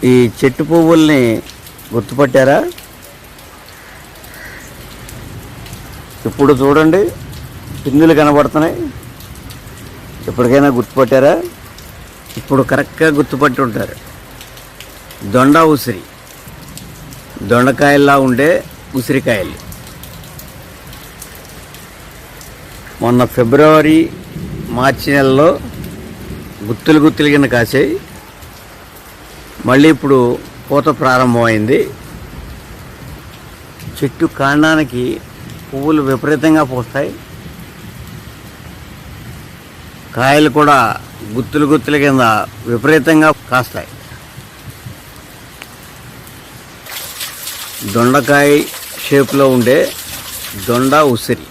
ఈ చెట్టు పువ్వుల్ని గుర్తుపట్టారా? ఇప్పుడు చూడండి, పిందులు కనబడుతున్నాయి. ఎప్పటికైనా గుర్తుపట్టారా? ఇప్పుడు కరెక్ట్గా గుర్తుపట్టి ఉంటారు. దొండ ఉసిరి, దొండకాయల్లా ఉండే ఉసిరికాయలు. మొన్న ఫిబ్రవరి మార్చి నెలలో గుత్తులు కింద కాసాయి. మళ్ళీ ఇప్పుడు పూత ప్రారంభమైంది. చెట్టు కాండానికి పువ్వులు విపరీతంగా పూస్తాయి. కాయలు కూడా గుత్తులు కింద విపరీతంగా కాస్తాయి. దొండకాయ షేప్లో ఉండే దొండ ఉసిరి.